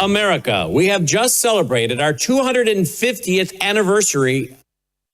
America, we have just celebrated our 250th anniversary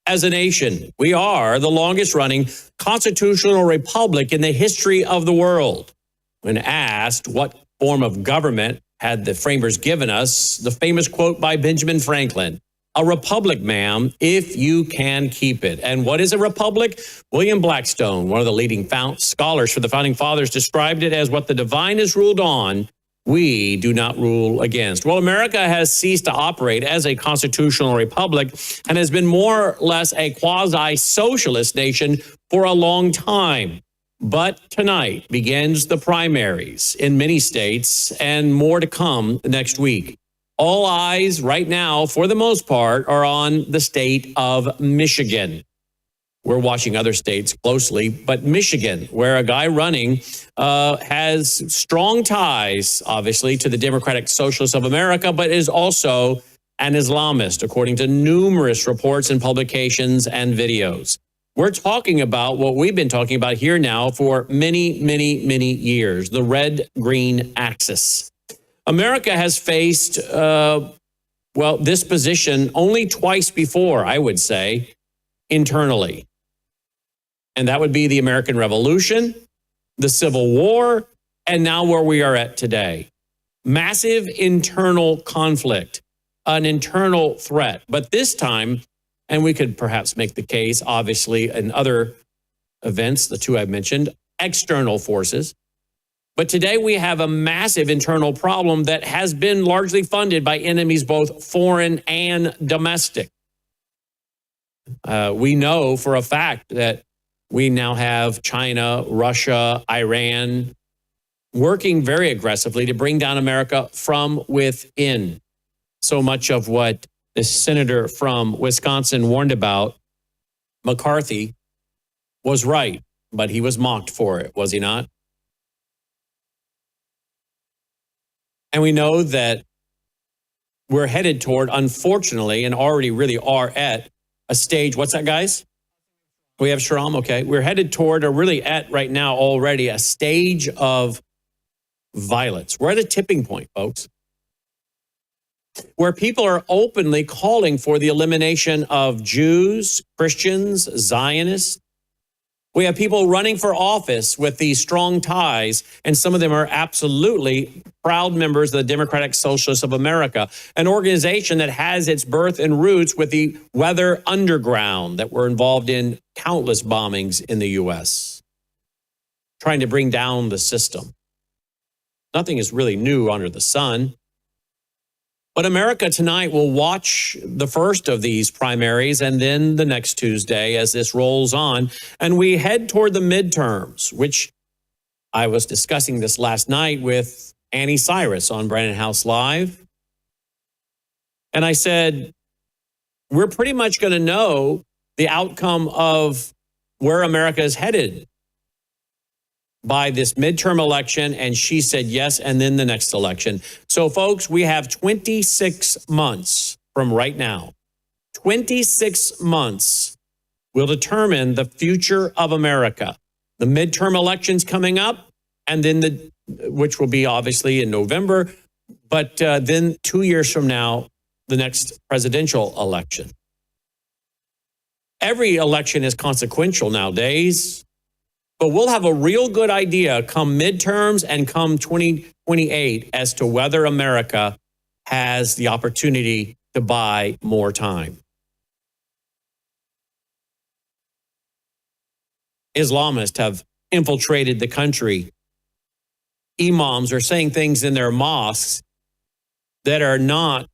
as a nation. We are the longest running constitutional republic in the history of the world. When asked what form of government had the framers given us, the famous quote by Benjamin Franklin, "A republic, ma'am, if you can keep it." And what is a republic? William Blackstone, one of the leading scholars for the Founding Fathers, described it as what the divine has ruled on, we do not rule against. Well, America has ceased to operate as a constitutional republic and has been more or less a quasi-socialist nation for a long time. But tonight begins the primaries in many states and more to come next week. All eyes right now, for the most part, are on the state of Michigan. We're watching other states closely, but Michigan, where a guy running has strong ties, obviously, to the Democratic Socialists of America, but is also an Islamist, according to numerous reports and publications and videos. We're talking about what we've been talking about here now for many, many, many years, the red-green axis. America has faced, this position only twice before, I would say, internally. And that would be the American Revolution, the Civil War, and now where we are at today. Massive internal conflict, an internal threat. But this time, and we could perhaps make the case, obviously, in other events, the two I've mentioned, external forces. But today we have a massive internal problem that has been largely funded by enemies, both foreign and domestic. We know for a fact that we now have China, Russia, Iran working very aggressively to bring down America from within. So much of what the senator from Wisconsin warned about, McCarthy, was right, but he was mocked for it, was he not? And we know that we're headed toward, unfortunately, and already really are at a stage. What's that, guys? We have Shahram, okay. We're headed toward, or really at right now already, a stage of violence. We're at a tipping point, folks, where people are openly calling for the elimination of Jews, Christians, Zionists. We have people running for office with these strong ties, and some of them are absolutely proud members of the Democratic Socialists of America, an organization that has its birth and roots with the Weather Underground that were involved in countless bombings in the U.S., trying to bring down the system. Nothing is really new under the sun. But America tonight will watch the first of these primaries and then the next Tuesday as this rolls on. And we head toward the midterms, which I was discussing this last night with Annie Cyrus on Brannon House Live. And I said, we're pretty much going to know the outcome of where America is headed by this midterm election, and she said yes, and then the next election. So, folks, we have 26 months from right now. 26 months will determine the future of America. The midterm elections coming up, and then which will be obviously in November, but then 2 years from now, the next presidential election. Every election is consequential nowadays. But we'll have a real good idea come midterms and come 2028 as to whether America has the opportunity to buy more time. Islamists have infiltrated the country. Imams are saying things in their mosques that are not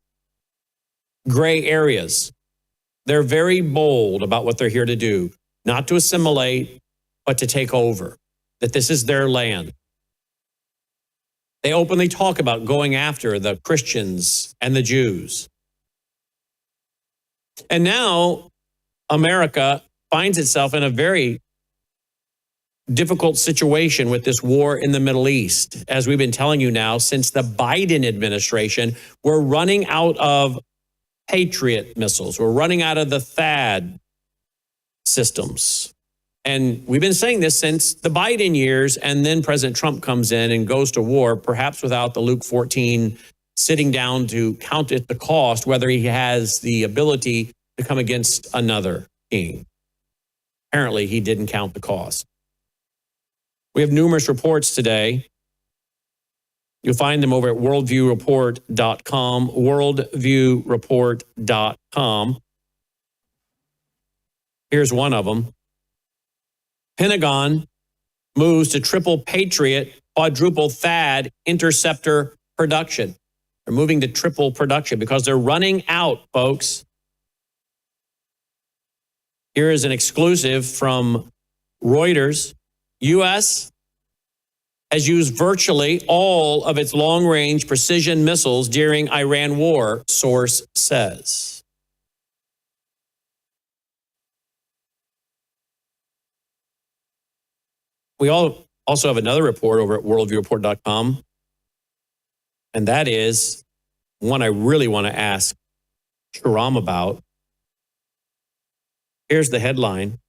gray areas. They're very bold about what they're here to do, not to assimilate, but to take over, that this is their land. They openly talk about going after the Christians and the Jews. And now America finds itself in a very difficult situation with this war in the Middle East. As we've been telling you now, since the Biden administration, we're running out of Patriot missiles. We're running out of the THAAD systems. And we've been saying this since the Biden years, and then President Trump comes in and goes to war, perhaps without the Luke 14 sitting down to count at the cost whether he has the ability to come against another king. Apparently, he didn't count the cost. We have numerous reports today. You'll find them over at worldviewreport.com, worldviewreport.com. Here's one of them. Pentagon moves to triple Patriot, quadruple THAAD interceptor production. They're moving to triple production because they're running out, folks. Here is an exclusive from Reuters. U.S. has used virtually all of its long-range precision missiles during Iran war, source says. We also have another report over at worldviewreport.com, and that is one I really want to ask Shahram about. Here's the headline.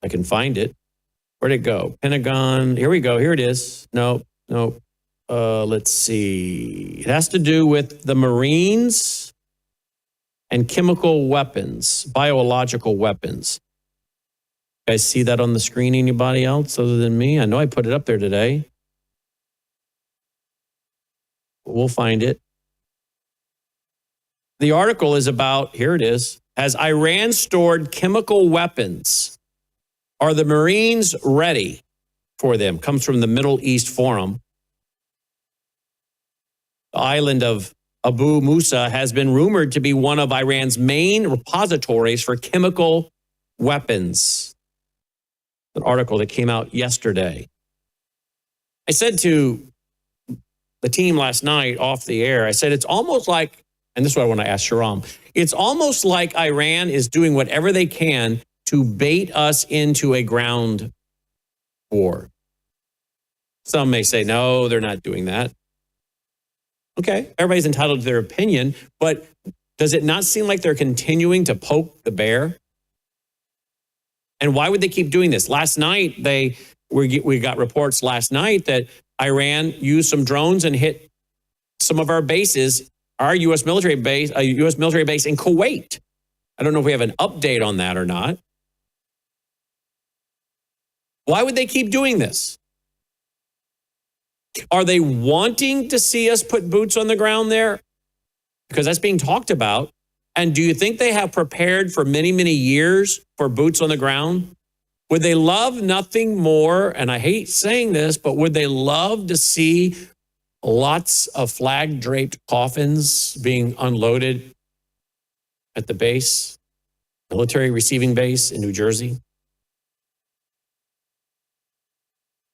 I can find it. Where'd it go? Pentagon. Here we go. Here it is. No. Let's see. It has to do with the Marines and chemical weapons, biological weapons. You guys see that on the screen? Anybody else other than me? I know I put it up there today. We'll find it. The article is about, here it is, has Iran stored chemical weapons? Are the Marines ready for them? Comes from the Middle East Forum. The island of Abu Musa has been rumored to be one of Iran's main repositories for chemical weapons. An article that came out yesterday. I said to the team last night off the air, I said, it's almost like, and this is what I want to ask Shahram, it's almost like Iran is doing whatever they can to bait us into a ground war. Some may say, no, they're not doing that. Okay, everybody's entitled to their opinion, but does it not seem like they're continuing to poke the bear? And why would they keep doing this? Last night, we got reports last night that Iran used some drones and hit some of our bases, our U.S. military base, a U.S. military base in Kuwait. I don't know if we have an update on that or not. Why would they keep doing this? Are they wanting to see us put boots on the ground there? Because that's being talked about. And do you think they have prepared for many, many years for boots on the ground? Would they love nothing more, and I hate saying this, but would they love to see lots of flag-draped coffins being unloaded at the base, military receiving base in New Jersey?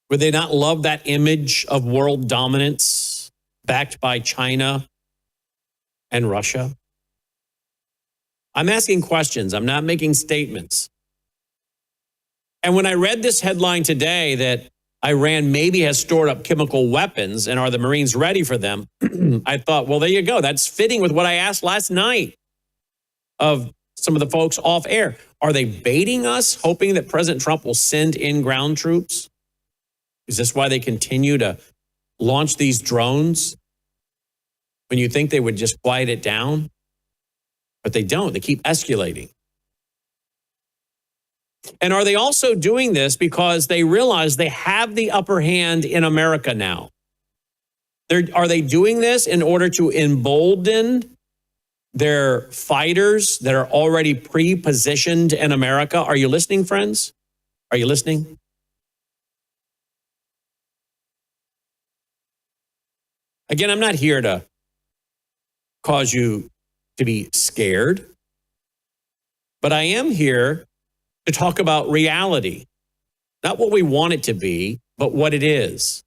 Would they not love that image of world dominance backed by China and Russia? I'm asking questions. I'm not making statements. And when I read this headline today that Iran maybe has stored up chemical weapons and are the Marines ready for them, I thought, well, there you go. That's fitting with what I asked last night of some of the folks off air. Are they baiting us, hoping that President Trump will send in ground troops? Is this why they continue to launch these drones when you think they would just quiet it down? But they don't. They keep escalating. And are they also doing this because they realize they have the upper hand in America now? Are they doing this in order to embolden their fighters that are already pre-positioned in America? Are you listening, friends? Are you listening? Again, I'm not here to cause you to be scared, but I am here to talk about reality, not what we want it to be, but what it is.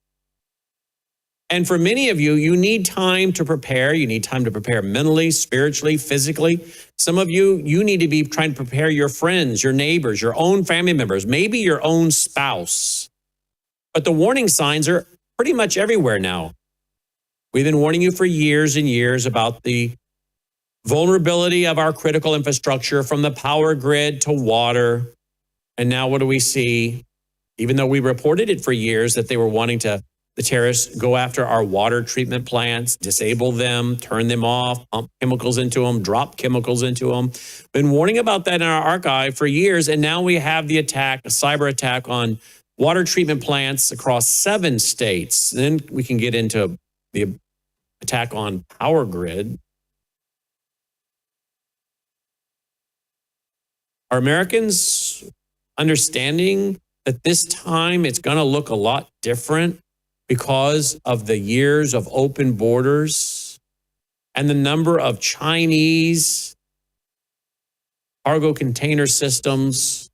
And for many of you, you need time to prepare. You need time to prepare mentally, spiritually, physically. Some of you, you need to be trying to prepare your friends, your neighbors, your own family members, maybe your own spouse. But the warning signs are pretty much everywhere now. We've been warning you for years and years about the vulnerability of our critical infrastructure, from the power grid to water. And now what do we see? even though we reported it for years that they were wanting to, the terrorists, go after our water treatment plants, disable them, turn them off, pump chemicals into them, drop chemicals into them. Been warning about that in our archive for years, and now we have the attack, a cyber attack on water treatment plants across 7 states. Then we can get into the attack on power grid. Are Americans understanding that this time it's going to look a lot different because of the years of open borders and the number of Chinese cargo container systems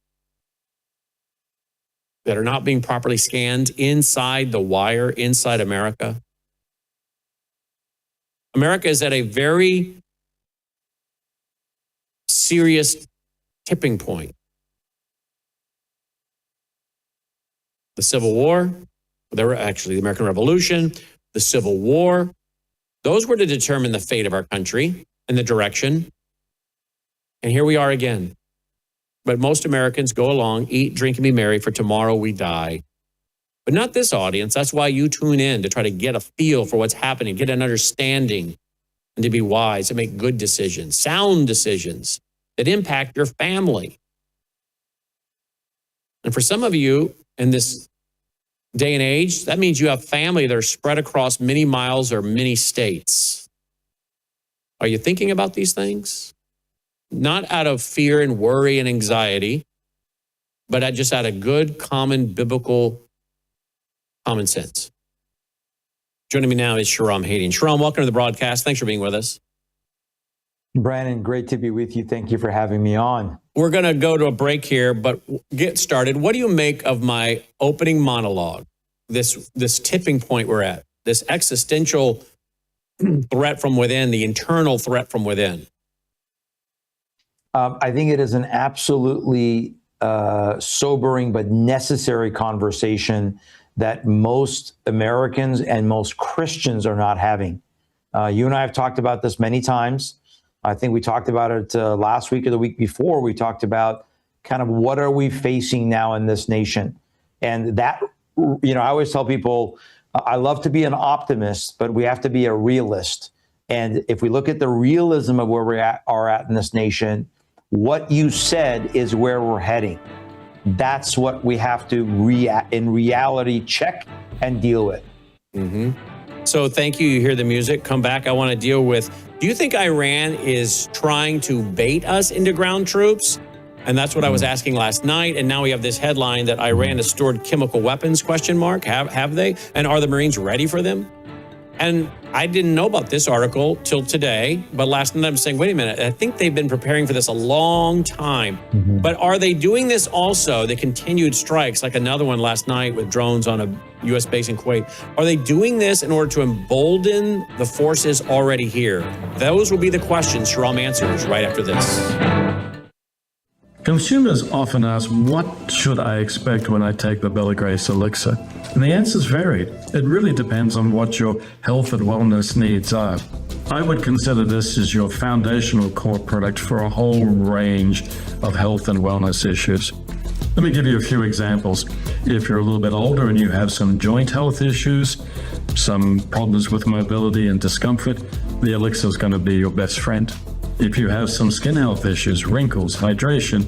that are not being properly scanned inside the wire, inside America? America is at a very serious tipping point. The Civil War, the American Revolution, the Civil War, those were to determine the fate of our country and the direction. And here we are again. But most Americans go along, eat, drink, and be merry, for tomorrow we die. But not this audience. That's why you tune in, to try to get a feel for what's happening, get an understanding, and to be wise, to make good decisions, sound decisions that impact your family. And for some of you in this day and age, that means you have family that are spread across many miles or many states. Are you thinking about these things? Not out of fear and worry and anxiety, but just out of good, common, biblical common sense. Joining me now is Shahram Hadian. Shahram, welcome to the broadcast. Thanks for being with us. Brannon, great to be with you. Thank you for having me on. We're going to go to a break here, but get started. What do you make of my opening monologue? This tipping point we're at, this existential threat from within, the internal threat from within. I think it is an absolutely sobering but necessary conversation that most Americans and most Christians are not having. You and I have talked about this many times. I think we talked about it last week or the week before. We talked about kind of what are we facing now in this nation. And that, I always tell people, I love to be an optimist, but we have to be a realist. And if we look at the realism of where we are at in this nation, what you said is where we're heading. That's what we have to in reality check and deal with. Mm-hmm. So thank you. You hear the music. Come back. I want to deal with, do you think Iran is trying to bait us into ground troops? And that's what I was asking last night. And now we have this headline that Iran has stored chemical weapons, ? Have they? And are the Marines ready for them? And I didn't know about this article till today, but last night I'm saying, wait a minute, I think they've been preparing for this a long time. Mm-hmm. But are they doing this also, the continued strikes, like another one last night with drones on a U.S. base in Kuwait? Are they doing this in order to embolden the forces already here? Those will be the questions Shahram answers right after this. Consumers often ask, what should I expect when I take the Bellegrace elixir? And the answer's varied. It really depends on what your health and wellness needs are. I would consider this as your foundational core product for a whole range of health and wellness issues. Let me give you a few examples. If you're a little bit older and you have some joint health issues, some problems with mobility and discomfort, the elixir is going to be your best friend. If you have some skin health issues, wrinkles, hydration,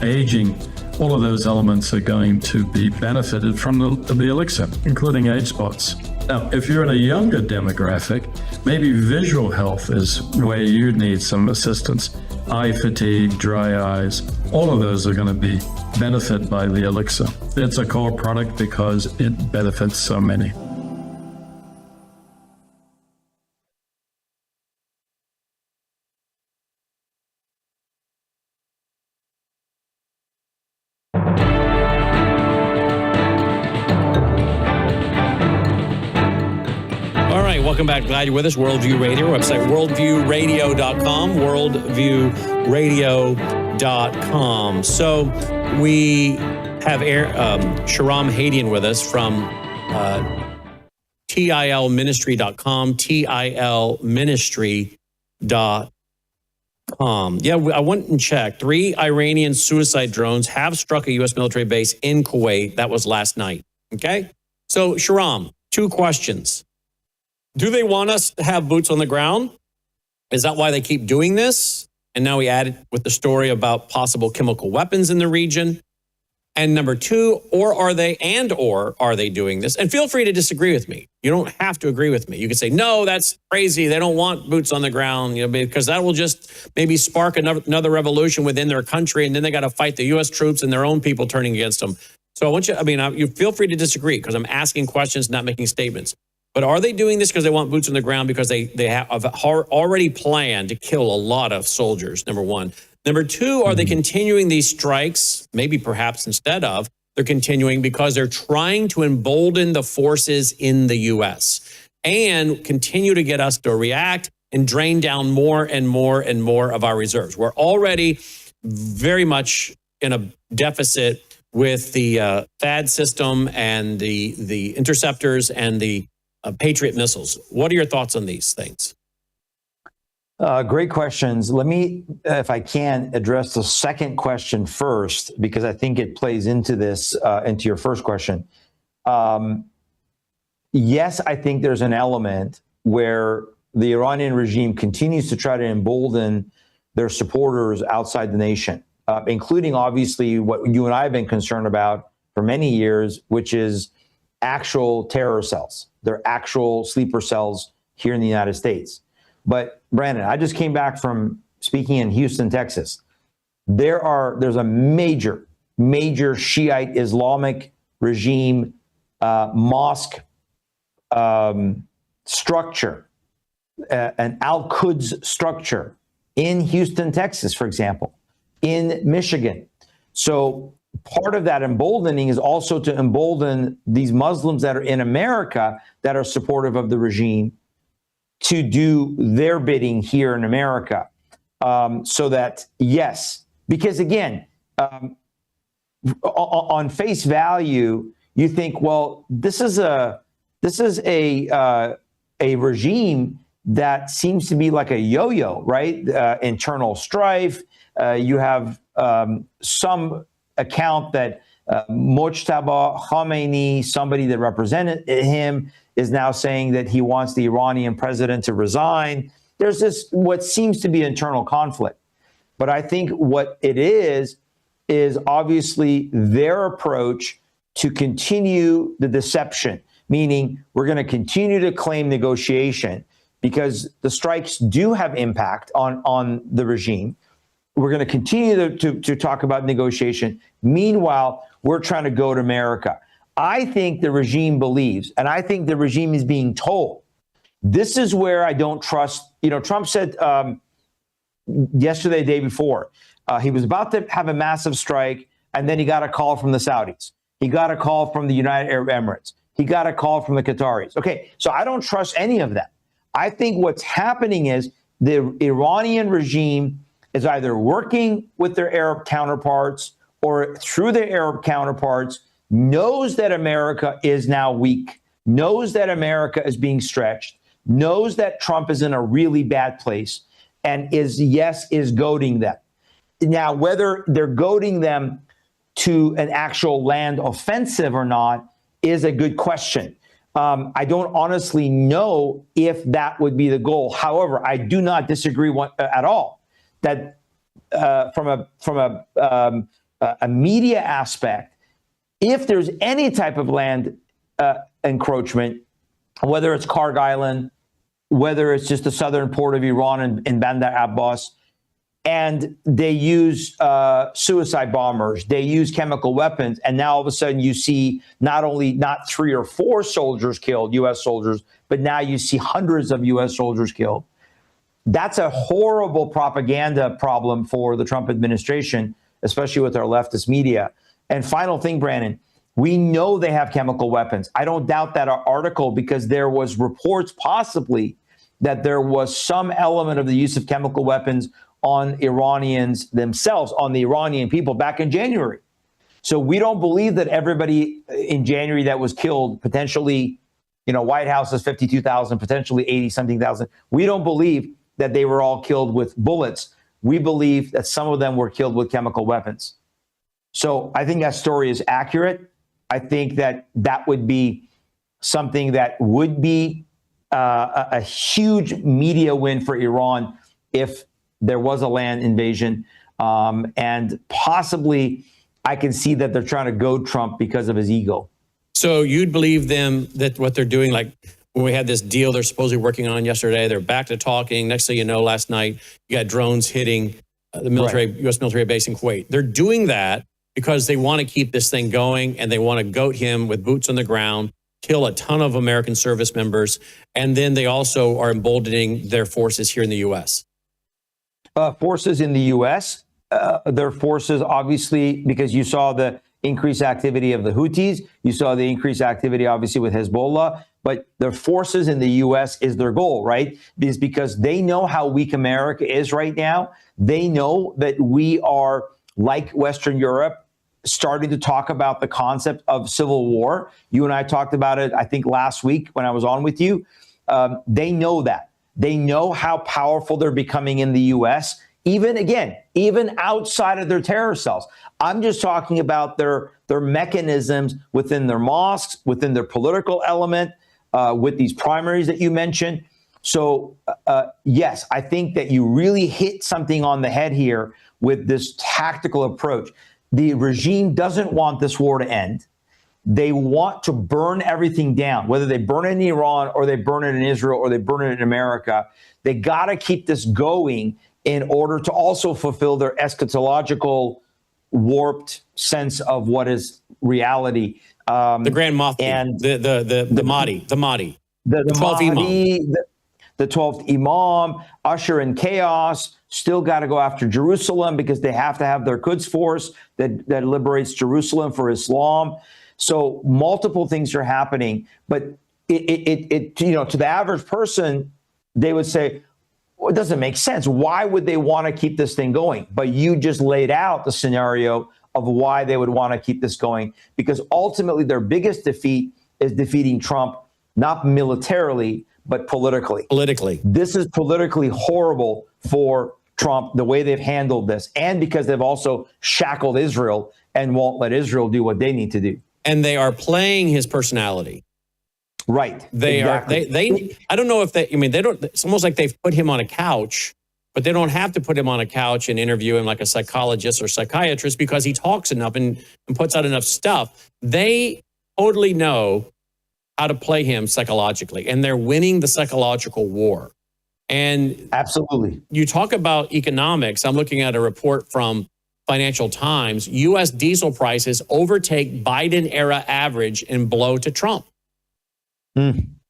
aging, all of those elements are going to be benefited from the elixir, including age spots. Now, if you're in a younger demographic, maybe visual health is where you need some assistance. Eye fatigue, dry eyes, all of those are going to be benefited by the elixir. It's a core product because it benefits so many. Welcome back. Glad you're with us. Worldview Radio, website worldviewradio.com, worldviewradio.com. So we have Shahram Hadian with us from tilministry.com, tilministry.com. Yeah, I went and checked. 3 Iranian suicide drones have struck a U.S. military base in Kuwait. That was last night. Okay? So, Shahram, 2 questions. Do they want us to have boots on the ground? Is that why they keep doing this? And now we added with the story about possible chemical weapons in the region. And number 2, or are they doing this? And feel free to disagree with me. You don't have to agree with me. You can say, no, that's crazy. They don't want boots on the ground, because that will just maybe spark another revolution within their country. And then they got to fight the U.S. troops and their own people turning against them. So I want you, you feel free to disagree because I'm asking questions, not making statements. But are they doing this because they want boots on the ground because they have already planned to kill a lot of soldiers, number 1. Number 2, are they continuing these strikes, maybe perhaps instead of, they're continuing because they're trying to embolden the forces in the U.S. and continue to get us to react and drain down more and more and more of our reserves. We're already very much in a deficit with the THAAD system and the interceptors and the Patriot missiles. What are your thoughts on these things? Great questions. Let me, if I can, address the second question first, because I think it plays into this, into your first question. Yes, I think there's an element where the Iranian regime continues to try to embolden their supporters outside the nation, including obviously what you and I have been concerned about for many years, which is actual terror cells. They're actual sleeper cells here in the United States. But Brannon, I just came back from speaking in Houston, Texas. There's a major Shiite Islamic regime mosque structure, an Al-Quds structure in Houston, Texas, for example, in Michigan. So part of that emboldening is also to embolden these Muslims that are in America that are supportive of the regime to do their bidding here in America. So that, yes, because again, on face value, you think, well, this is a regime that seems to be like a yo-yo, right? Internal strife. You have some account that Mojtaba Khomeini, somebody that represented him, is now saying that he wants the Iranian president to resign. There's this, what seems to be internal conflict. But I think what it is obviously their approach to continue the deception, meaning we're going to continue to claim negotiation because the strikes do have impact on the regime. We're going to continue to talk about negotiation. Meanwhile, we're trying to go to America. I think the regime believes, and I think the regime is being told, this is where I don't trust. Trump said yesterday, the day before, he was about to have a massive strike, and then he got a call from the Saudis. He got a call from the United Arab Emirates. He got a call from the Qataris. Okay, so I don't trust any of that. I think what's happening is the Iranian regime is either working with their Arab counterparts or through their Arab counterparts, knows that America is now weak, knows that America is being stretched, knows that Trump is in a really bad place, and is goading them. Now, whether they're goading them to an actual land offensive or not is a good question. I don't honestly know if that would be the goal. However, I do not disagree at all that from a media aspect, if there's any type of land encroachment, whether it's Karg Island, whether it's just the southern port of Iran in Bandar Abbas, and they use suicide bombers, they use chemical weapons, and now all of a sudden you see not 3 or 4 soldiers killed, U.S. soldiers, but now you see hundreds of U.S. soldiers killed. That's a horrible propaganda problem for the Trump administration, especially with our leftist media. And final thing, Brannon, we know they have chemical weapons. I don't doubt that article because there was reports possibly that there was some element of the use of chemical weapons on Iranians themselves, on the Iranian people back in January. So we don't believe that everybody in January that was killed, potentially, White House is 52,000, potentially 80-something thousand. We don't believe that they were all killed with bullets. we believe that some of them were killed with chemical weapons. So I think that story is accurate. I think that that would be something that would be a huge media win for Iran if there was a land invasion. And possibly I can see that they're trying to goad Trump because of his ego. So you'd believe them that what they're doing, like when we had this deal they're supposedly working on yesterday, they're back to talking. Next thing you know, last night, you got drones hitting the military, right. U.S. military base in Kuwait. They're doing that because they want to keep this thing going and they want to goat him with boots on the ground, kill a ton of American service members. And then they also are emboldening their forces here in the U.S. Forces in the U.S., their forces, obviously, because you saw the increased activity of the Houthis, you saw the increased activity, obviously, with Hezbollah, but their forces in the U.S. is their goal, right? Is because they know how weak America is right now. They know that we are, like Western Europe, starting to talk about the concept of civil war. You and I talked about it, I think, last week when I was on with you. They know that. They know how powerful they're becoming in the U.S., even outside of their terror cells. I'm just talking about their mechanisms within their mosques, within their political element, with these primaries that you mentioned. So, yes, I think that you really hit something on the head here with this tactical approach. The regime doesn't want this war to end. They want to burn everything down, whether they burn it in Iran or they burn it in Israel or they burn it in America. They got to keep this going in order to also fulfill their eschatological warped sense of what is reality. The Grand Mufti and the Mahdi, the 12th Imam. The 12th Imam, usher in chaos, still got to go after Jerusalem because they have to have their Quds force that liberates Jerusalem for Islam. So multiple things are happening, but it to the average person, they would say, well, it doesn't make sense. Why would they want to keep this thing going? But you just laid out the scenario of why they would want to keep this going, because ultimately their biggest defeat is defeating Trump, not militarily, but politically. This is politically horrible for Trump, the way they've handled this, and because they've also shackled Israel and won't let Israel do what they need to do. And they are playing his personality. Right. They are. I don't know if they. I mean, they don't. It's almost like they've put him on a couch, but they don't have to put him on a couch and interview him like a psychologist or psychiatrist because he talks enough and puts out enough stuff. They totally know how to play him psychologically, and they're winning the psychological war. And absolutely, you talk about economics. I'm looking at a report from Financial Times. U.S. diesel prices overtake Biden-era average and blow to Trump.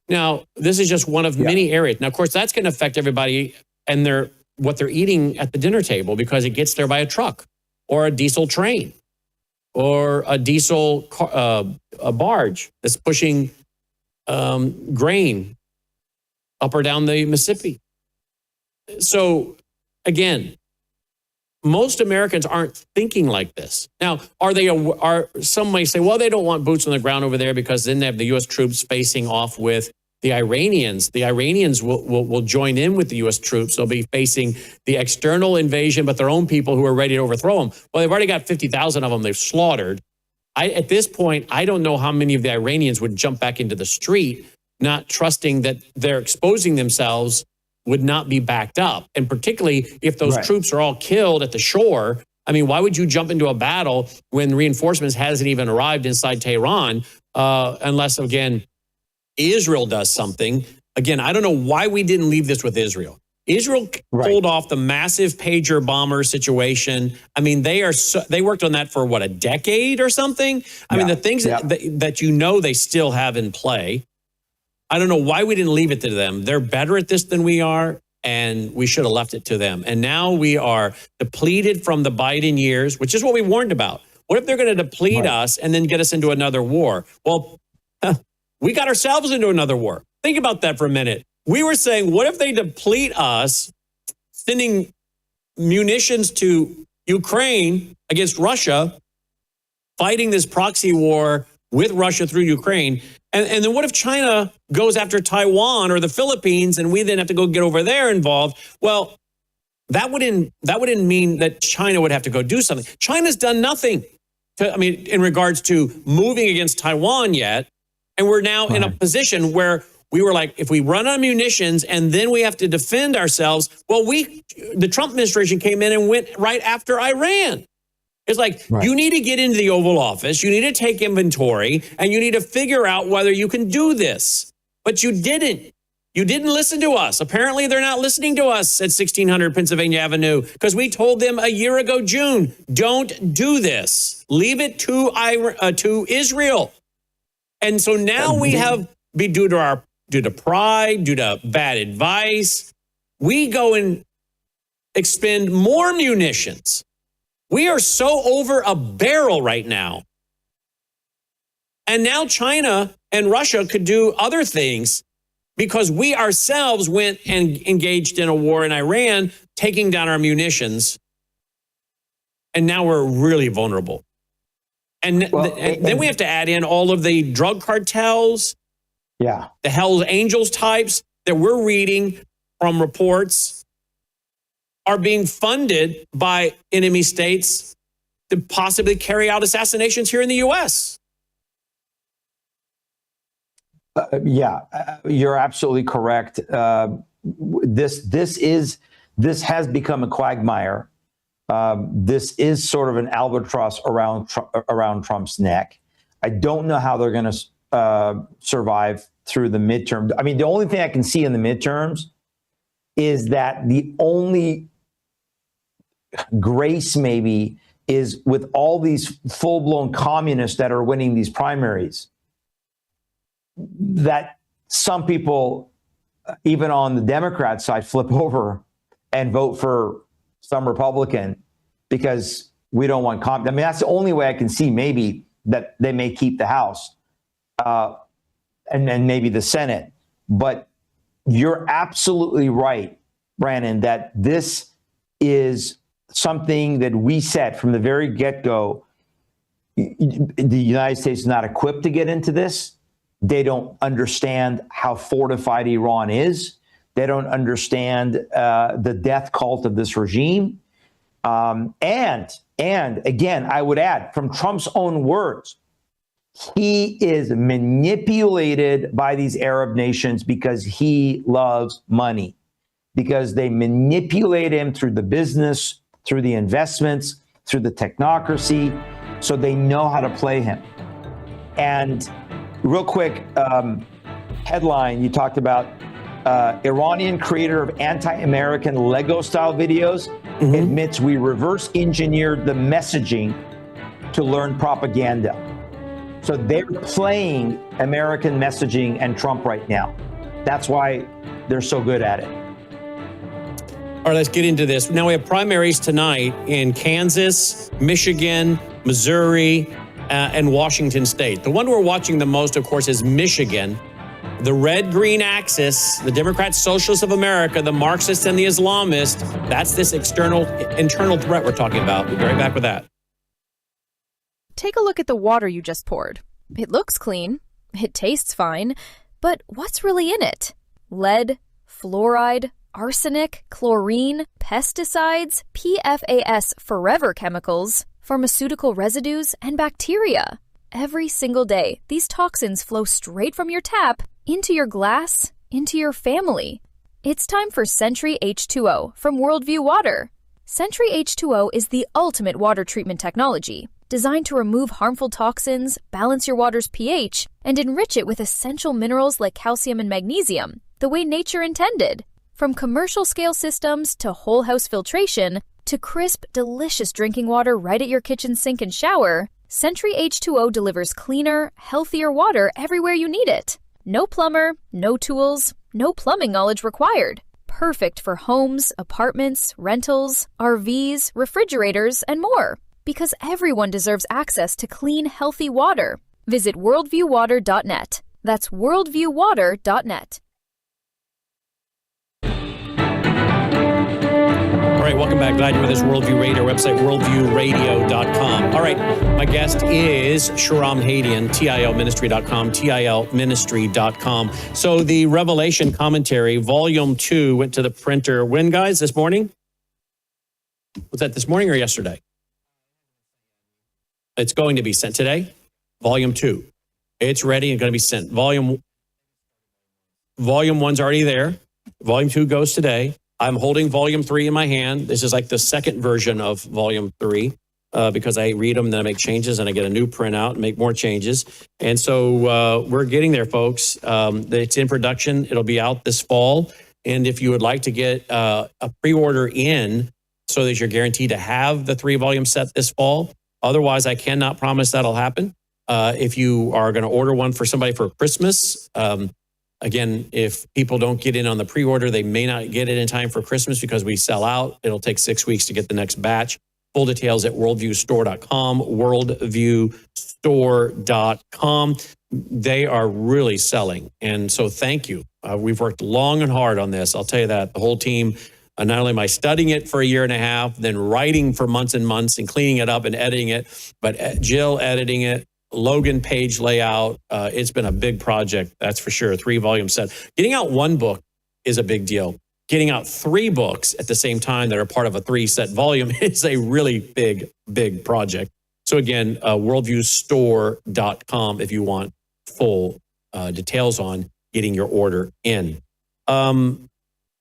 Now, this is just one of many areas. Now, of course, that's going to affect everybody and what they're eating at the dinner table because it gets there by a truck or a diesel train or a diesel a barge that's pushing grain up or down the Mississippi. So, again, most Americans aren't thinking like this. Now, are some may say, well, they don't want boots on the ground over there because then they have the U.S. troops facing off with the Iranians. The Iranians will join in with the U.S. troops. They'll be facing the external invasion, but their own people who are ready to overthrow them. Well, they've already got 50,000 of them they've slaughtered. At this point, I don't know how many of the Iranians would jump back into the street, not trusting that they're exposing themselves would not be backed up. And particularly if those troops are all killed at the shore, I mean, why would you jump into a battle when reinforcements hasn't even arrived inside Tehran, unless, again, Israel does something? Again, I don't know why we didn't leave this with Israel. Israel pulled off the massive pager bomber situation. I mean, they worked on that for, what, a decade or something? I mean, the things that they still have in play. I don't know why we didn't leave it to them. They're better at this than we are, and we should have left it to them. And now we are depleted from the Biden years, which is what we warned about. What if they're going to deplete us and then get us into another war? Well, we got ourselves into another war. Think about that for a minute. We were saying, what if they deplete us, sending munitions to Ukraine against Russia, fighting this proxy war with Russia through Ukraine? And then what if China goes after Taiwan or the Philippines and we then have to go get over there involved? Well, that wouldn't mean that China would have to go do something. China's done nothing in regards to moving against Taiwan yet. And we're now in a position where we were like, if we run out of munitions and then we have to defend ourselves, well, the Trump administration came in and went right after Iran. It's like, you need to get into the Oval Office, you need to take inventory, and you need to figure out whether you can do this. But you didn't. You didn't listen to us. Apparently, they're not listening to us at 1600 Pennsylvania Avenue because we told them a year ago, June, don't do this. Leave it to Israel. And so now we have, due to pride, due to bad advice, we go and expend more munitions. We are so over a barrel right now. And now China and Russia could do other things because we ourselves went and engaged in a war in Iran, taking down our munitions. And now we're really vulnerable. And then we have to add in all of the drug cartels, the Hell's Angels types that we're reading from reports are being funded by enemy states to possibly carry out assassinations here in the U.S. You're absolutely correct. This has become a quagmire. This is sort of an albatross around Trump's neck. I don't know how they're going to survive through the midterm. I mean, the only thing I can see in the midterms is that the only grace maybe is with all these full-blown communists that are winning these primaries, that some people, even on the Democrat side, flip over and vote for some Republican because we don't want I mean, that's the only way I can see maybe that they may keep the House and then maybe the Senate. But you're absolutely right, Brannon, that this is something that we said from the very get-go. The United States is not equipped to get into this. They don't understand how fortified Iran is. They don't understand the death cult of this regime. And again, I would add, from Trump's own words, he is manipulated by these Arab nations because he loves money, because they manipulate him through the business, through the investments, through the technocracy, so they know how to play him. And real quick, headline, you talked about Iranian creator of anti-American Lego-style videos admits we reverse engineered the messaging to learn propaganda. So they're playing American messaging and Trump right now. That's why they're so good at it. All right, let's get into this. Now we have primaries tonight in Kansas, Michigan, Missouri, and Washington State. The one we're watching the most, of course, is Michigan. The red-green axis, the Democrats, Socialists of America, the Marxists and the Islamists, that's this internal threat we're talking about. We'll be right back with that. Take a look at the water you just poured. It looks clean. It tastes fine. But what's really in it? Lead, fluoride, arsenic, chlorine, pesticides, PFAS forever chemicals, pharmaceutical residues, and bacteria. Every single day, these toxins flow straight from your tap into your glass, into your family. It's time for Sentry H2O from Worldview Water. Sentry H2O is the ultimate water treatment technology, designed to remove harmful toxins, balance your water's pH, and enrich it with essential minerals like calcium and magnesium, the way nature intended. From commercial-scale systems to whole house filtration to crisp, delicious drinking water right at your kitchen sink and shower, Sentry H2O delivers cleaner, healthier water everywhere you need it. No plumber, no tools, no plumbing knowledge required. Perfect for homes, apartments, rentals, RVs, refrigerators, and more. Because everyone deserves access to clean, healthy water. Visit worldviewwater.net. That's worldviewwater.net. All right, welcome back. Glad you're with us. Worldview Radio, our website, worldviewradio.com. All right, my guest is Shahram Hadian, tilministry.com, tilministry.com. So the Revelation commentary, volume 2, went to the printer when, guys, this morning? Was that this morning or yesterday? It's going to be sent today. Volume 2. It's ready and going to be sent. Volume 1's already there. Volume 2 goes today. I'm holding Volume 3 in my hand. This is like the second version of Volume 3 because I read them, then I make changes, and I get a new printout and make more changes. And so we're getting there, folks. It's in production. It'll be out this fall. And if you would like to get a pre-order in so that you're guaranteed to have the 3-volume set this fall, otherwise I cannot promise that'll happen. If you are going to order one for somebody for Christmas, again, if people don't get in on the pre-order, they may not get it in time for Christmas because we sell out. It'll take 6 weeks to get the next batch. Full details at worldviewstore.com, worldviewstore.com. They are really selling. And so thank you. We've worked long and hard on this. I'll tell you that. The whole team, not only am I studying it for a year and a half, then writing for months and months and cleaning it up and editing it, but Jill editing it, Logan page layout. It's been a big project, that's for sure. 3-volume set. Getting out one book is a big deal. Getting out 3 books at the same time that are part of a 3-set volume is a really big project. So again, worldviewstore.com if you want full details on getting your order in.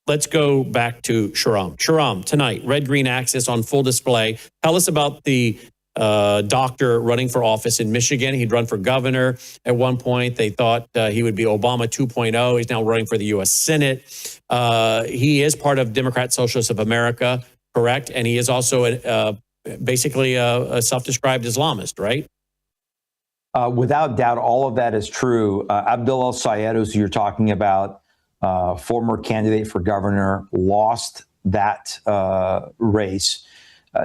Let's go back to Shahram. Shahram, tonight, red-green axis on full display. Tell us about the doctor running for office in Michigan. He'd run for governor at one point. They thought he would be Obama 2.0. He's now running for the U.S. Senate. He is part of Democrat Socialists of America, correct? And he is also basically a self-described Islamist, right? Without doubt, all of that is true. Abdul El-Sayed, who you're talking about, former candidate for governor, lost that race.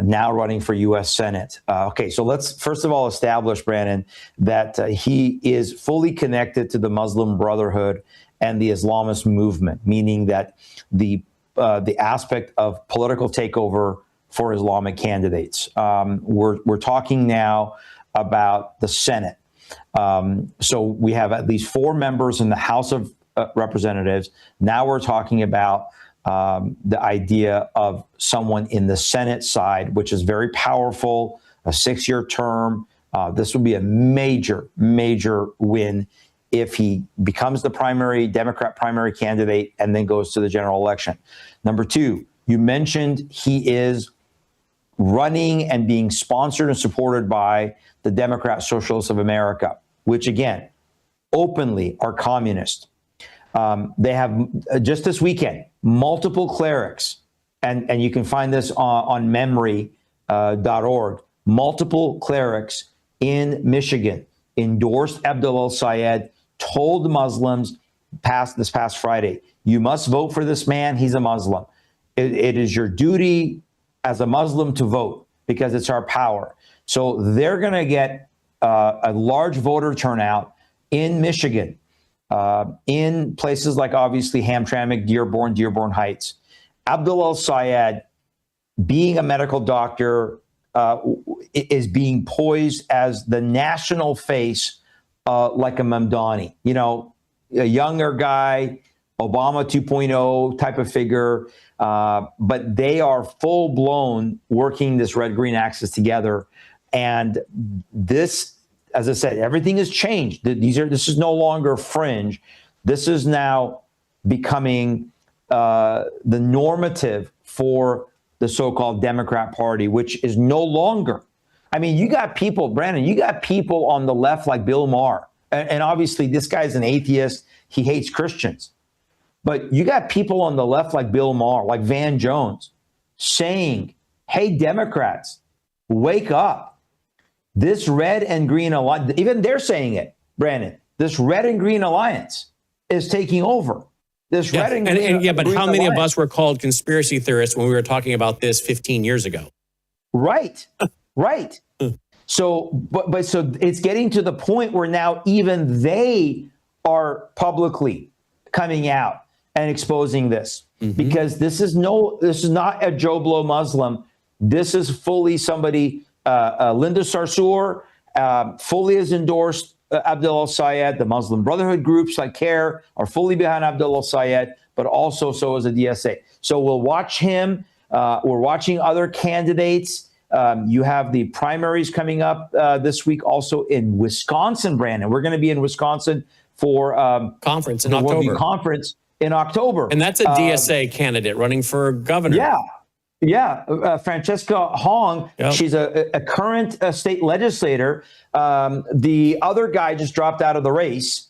Now running for U.S. Senate. Okay, so let's first of all establish, Brannon, that he is fully connected to the Muslim Brotherhood and the Islamist movement, meaning that the aspect of political takeover for Islamic candidates. We're talking now about the Senate. So we have at least 4 members in the House of Representatives. Now we're talking about the idea of someone in the Senate side, which is very powerful, a 6-year term. This would be a major win if he becomes the Democrat primary candidate and then goes to the general election. Number 2, you mentioned he is running and being sponsored and supported by the Democrat Socialists of America, which again, openly are communist. They have just this weekend, multiple clerics, and you can find this on memory.org. Multiple clerics in Michigan endorsed Abdul El-Sayed, told Muslims this past Friday, you must vote for this man. He's a Muslim. It is your duty as a Muslim to vote because it's our power. So they're going to get a large voter turnout in Michigan. In places like obviously Hamtramck, Dearborn Heights. Abdul El-Sayed, being a medical doctor, is being poised as the national face like a Mamdani. You know, a younger guy, Obama 2.0 type of figure, but they are full-blown working this red-green axis together. And this, as I said, everything has changed. This is no longer fringe. This is now becoming the normative for the so-called Democrat Party, which is no longer. I mean, you got people, Brannon, you got people on the left like Bill Maher. And obviously, this guy's an atheist. He hates Christians. But you got people on the left like Bill Maher, like Van Jones, saying, hey, Democrats, wake up. This red and green alliance, even they're saying it, Brannon, this red and green alliance is taking over. This red and green but how many of us were called conspiracy theorists when we were talking about this 15 years ago? Right, right. So, but so it's getting to the point where now even they are publicly coming out and exposing this because this is not a Joe Blow Muslim. This is fully somebody. Linda Sarsour fully has endorsed Abdul El-Sayed. The Muslim Brotherhood groups like CARE are fully behind Abdul El-Sayed, but also so is the DSA. So we'll watch him We're watching other candidates. You have the primaries coming up this week, also in Wisconsin, Brandon. We're going to be in Wisconsin for conference in the October. World Youth Conference in October. And that's a DSA candidate running for governor. Yeah. Francesca Hong, she's a current state legislator. The other guy just dropped out of the race.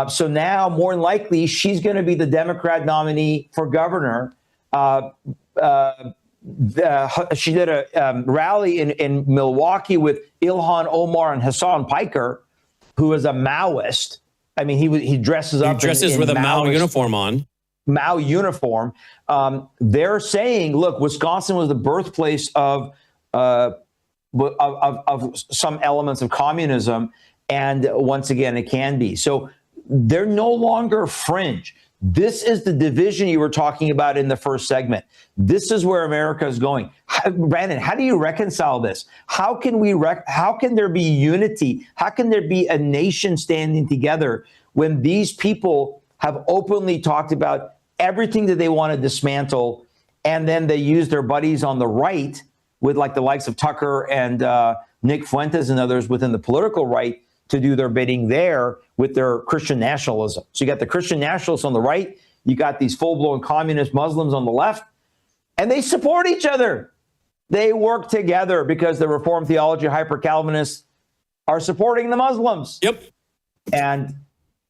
So now, more than likely, she's going to be the Democrat nominee for governor. She did a rally in Milwaukee with Ilhan Omar and Hassan Piker, who is a Maoist. I mean, he dresses up. He dresses with a Mao uniform on. Mao uniform. They're saying, look, Wisconsin was the birthplace of some elements of communism, and once again, it can be. So they're no longer fringe. This is the division you were talking about in the first segment. This is where America is going. Brandon, how do you reconcile this? How can there be unity? How can there be a nation standing together when these people have openly talked about everything that they want to dismantle, and then they use their buddies on the right, with like the likes of Tucker and Nick Fuentes and others within the political right, to do their bidding there with their Christian nationalism. So you got the Christian nationalists on the right, you got these full-blown communist Muslims on the left, and they support each other. They work together because the Reformed theology hyper-Calvinists are supporting the Muslims. Yep. And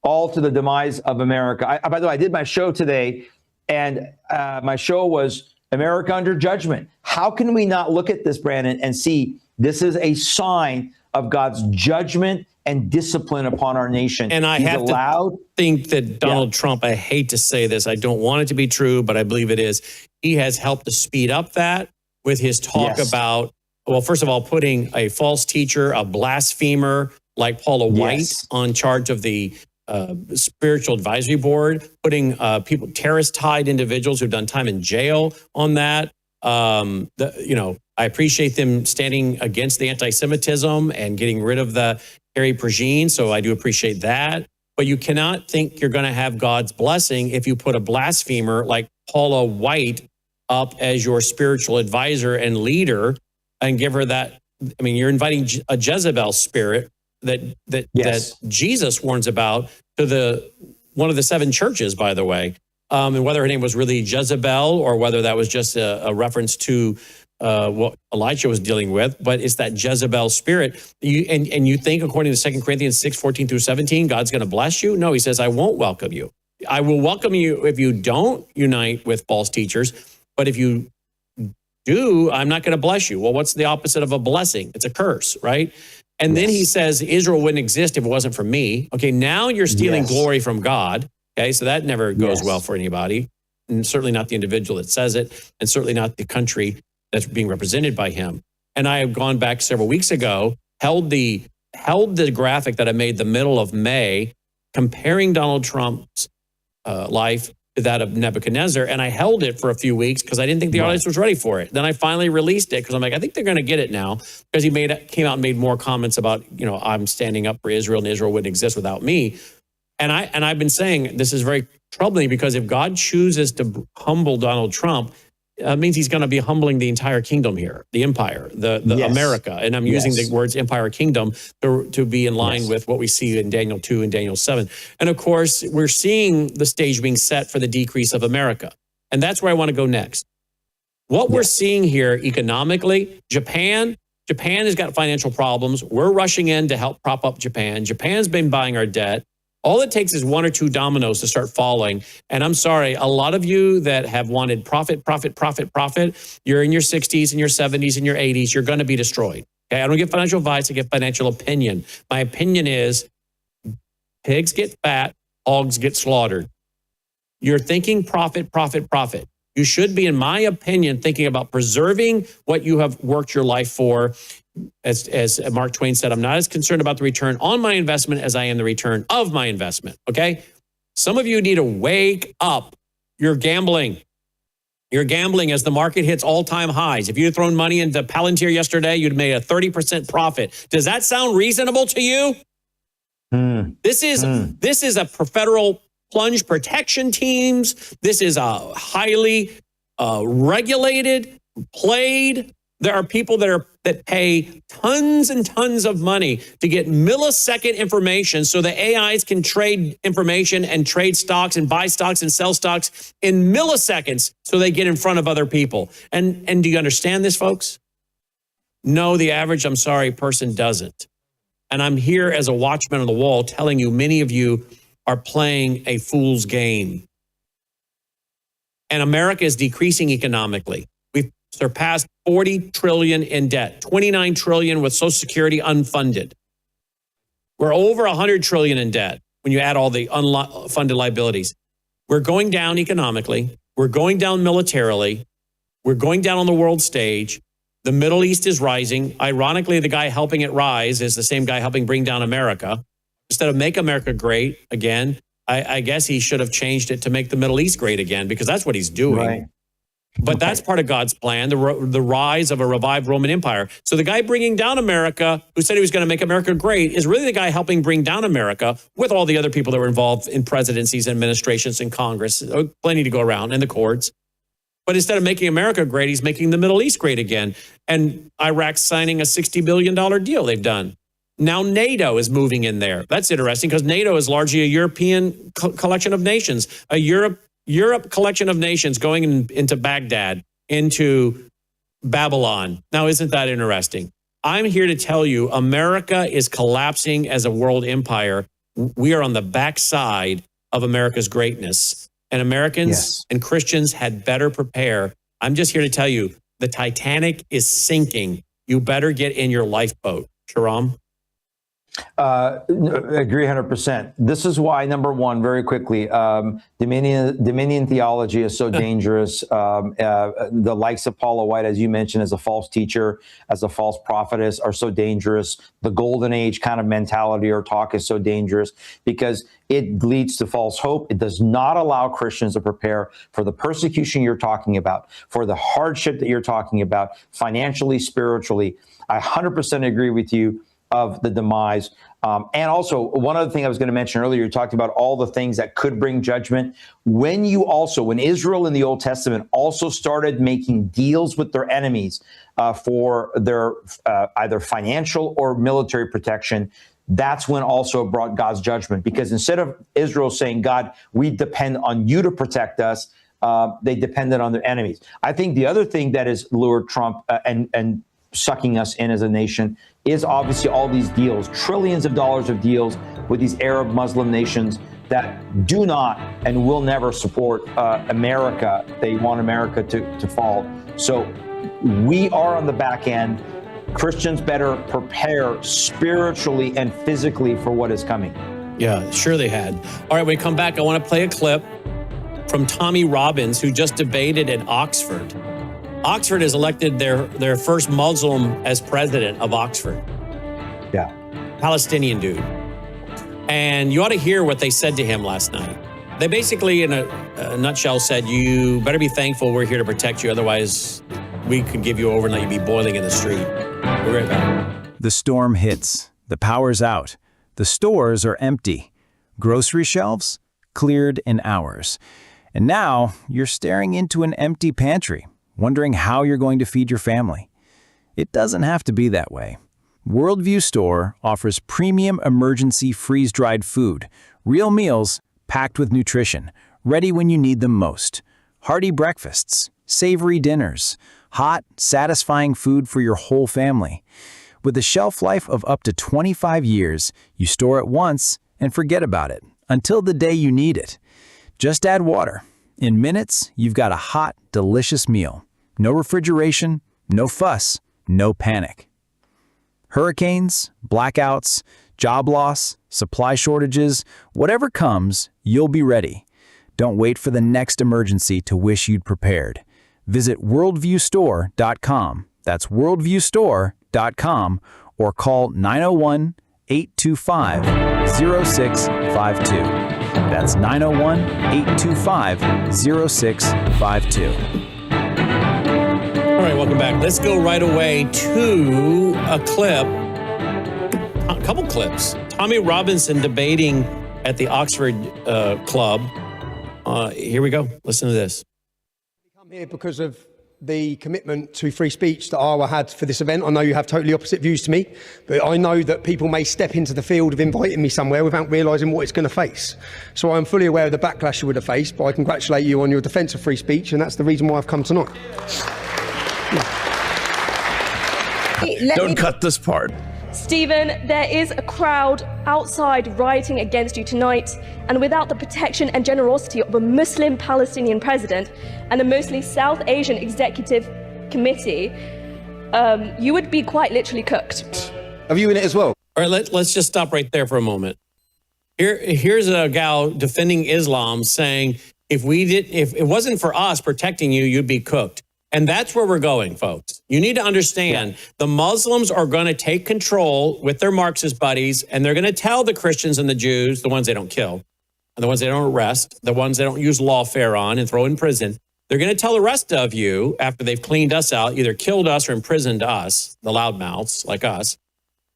all to the demise of America. By the way, I did my show today, and my show was America Under Judgment. How can we not look at this, Brannon, and see this is a sign of God's judgment and discipline upon our nation? And I have to think that Donald Trump, I hate to say this, I don't want it to be true, but I believe it is. He has helped to speed up that with his talk about, well, first of all, putting a false teacher, a blasphemer like Paula White on charge of the spiritual advisory board, putting terrorist-tied individuals who've done time in jail on that. I appreciate them standing against the anti-Semitism and getting rid of the Harry Pergine, so I do appreciate that. But you cannot think you're going to have God's blessing if you put a blasphemer like Paula White up as your spiritual advisor and leader and give her that. I mean, you're inviting a Jezebel spirit that Jesus warns about to one of the 7 churches, by the way. And whether her name was really Jezebel or whether that was just a reference to what Elijah was dealing with, but it's that Jezebel spirit. You think, according to 2 Corinthians 6:14-17, God's going to bless you? No, he says, I won't welcome you. I will welcome you if you don't unite with false teachers, but if you do, I'm not going to bless you. Well, what's the opposite of a blessing? It's a curse, right? And then he says, Israel wouldn't exist if it wasn't for me. Okay, now you're stealing glory from God. Okay, so that never goes well for anybody, and certainly not the individual that says it, and certainly not the country that's being represented by him. And I have gone back several weeks ago, held the graphic that I made the middle of May, comparing Donald Trump's life to that of Nebuchadnezzar, and I held it for a few weeks because I didn't think the audience was ready for it. Then I finally released it because I'm like, I think they're going to get it now, because he came out and made more comments about, I'm standing up for Israel and Israel wouldn't exist without me. And I've been saying this is very troubling, because if God chooses to humble Donald Trump, it means he's going to be humbling the entire kingdom here, the empire, the America. And I'm using the words empire, kingdom to be in line with what we see in Daniel 2 and Daniel 7. And of course, we're seeing the stage being set for the decrease of America. And that's where I want to go next. What we're seeing here economically, Japan has got financial problems. We're rushing in to help prop up Japan. Japan's been buying our debt. All it takes is 1 or 2 dominoes to start falling. And I'm sorry, a lot of you that have wanted profit, you're in your 60s and your 70s and your 80s, you're going to be destroyed. Okay, I don't give financial advice, I give financial opinion. My opinion is pigs get fat, hogs get slaughtered. You're thinking profit. You should be, in my opinion, thinking about preserving what you have worked your life for. As Mark Twain said, I'm not as concerned about the return on my investment as I am the return of my investment. Okay? Some of you need to wake up. You're gambling. You're gambling as the market hits all-time highs. If you had thrown money into Palantir yesterday, you'd made a 30% profit. Does that sound reasonable to you? This is a federal plunge protection teams. This is a highly regulated, played. There are people that pay tons and tons of money to get millisecond information so the AIs can trade information and trade stocks and buy stocks and sell stocks in milliseconds so they get in front of other people. And do you understand this, folks? No, the average, I'm sorry, person doesn't. And I'm here as a watchman on the wall telling you, many of you are playing a fool's game. And America is decreasing economically. We've surpassed 40 trillion in debt, 29 trillion with Social Security unfunded. We're over 100 trillion in debt when you add all the unfunded liabilities. We're going down economically. We're going down militarily. We're going down on the world stage. The Middle East is rising. Ironically, the guy helping it rise is the same guy helping bring down America. Instead of make America great again, I guess he should have changed it to make the Middle East great again, because that's what he's doing. Right. But that's part of God's plan, the rise of a revived Roman Empire. So the guy bringing down America, who said he was going to make America great, is really the guy helping bring down America with all the other people that were involved in presidencies, administrations, and Congress. Plenty to go around, and the courts. But instead of making America great, he's making the Middle East great again. And Iraq's signing a $60 billion deal they've done. Now NATO is moving in there. That's interesting because NATO is largely a European collection of nations, a Europe collection of nations going into Baghdad, into Babylon. Now, isn't that interesting? I'm here to tell you, America is collapsing as a world empire. We are on the backside of America's greatness. And Americans and Christians had better prepare. I'm just here to tell you, the Titanic is sinking. You better get in your lifeboat. Shahram? Agree 100%. This is why, number one, very quickly, Dominion theology is so dangerous. The likes of Paula White, as you mentioned, as a false teacher, as a false prophetess, are so dangerous. The golden age kind of mentality or talk is so dangerous because it leads to false hope. It does not allow Christians to prepare for the persecution you're talking about, for the hardship that you're talking about, financially, spiritually. I 100% agree with you of the demise. And also, one other thing I was going to mention earlier, you talked about all the things that could bring judgment. When Israel in the Old Testament also started making deals with their enemies for their either financial or military protection, that's when also brought God's judgment. Because instead of Israel saying, God, we depend on you to protect us, they depended on their enemies. I think the other thing that has lured Trump and sucking us in as a nation is obviously all these deals, trillions of dollars of deals with these Arab Muslim nations that do not and will never support America. They want America to fall. So we are on the back end. Christians better prepare spiritually and physically for what is coming. Yeah, sure they had. All right, when we come back, I want to play a clip from Tommy Robbins, who just debated at Oxford. Oxford has elected their first Muslim as president of Oxford. Yeah. Palestinian dude. And you ought to hear what they said to him last night. They basically, in a nutshell, said, you better be thankful we're here to protect you. Otherwise, we could give you over and let you be boiling in the street. We're right back. The storm hits. The power's out. The stores are empty. Grocery shelves cleared in hours. And now you're staring into an empty pantry, wondering how you're going to feed your family. It doesn't have to be that way. Worldview Store offers premium emergency freeze-dried food, real meals packed with nutrition, ready when you need them most. Hearty breakfasts, savory dinners, hot, satisfying food for your whole family. With a shelf life of up to 25 years, you store it once and forget about it until the day you need it. Just add water. In minutes, you've got a hot, delicious meal. No refrigeration, no fuss, no panic. Hurricanes, blackouts, job loss, supply shortages, whatever comes, you'll be ready. Don't wait for the next emergency to wish you'd prepared. Visit worldviewstore.com. That's worldviewstore.com or call 901-825-0652. That's 901-825-0652. All right, welcome back. Let's go right away to a couple clips. Tommy Robinson debating at the Oxford Club. Here we go. Listen to this. Here because of the commitment to free speech that Arwa had for this event. I know you have totally opposite views to me, but I know that people may step into the field of inviting me somewhere without realising what it's going to face. So I'm fully aware of the backlash you would have faced, but I congratulate you on your defence of free speech, and that's the reason why I've come tonight. Don't cut this part. Stephen, there is a crowd outside rioting against you tonight, and without the protection and generosity of a Muslim Palestinian president and a mostly South Asian executive committee, you would be quite literally cooked. Are you in it as well? All right, let's just stop right there for a moment. Here's a gal defending Islam saying, if it wasn't for us protecting you, you'd be cooked. And that's where we're going, folks. You need to understand the Muslims are going to take control with their Marxist buddies, and they're going to tell the Christians and the Jews, the ones they don't kill, and the ones they don't arrest, the ones they don't use lawfare on and throw in prison. They're going to tell the rest of you, after they've cleaned us out, either killed us or imprisoned us, the loudmouths like us.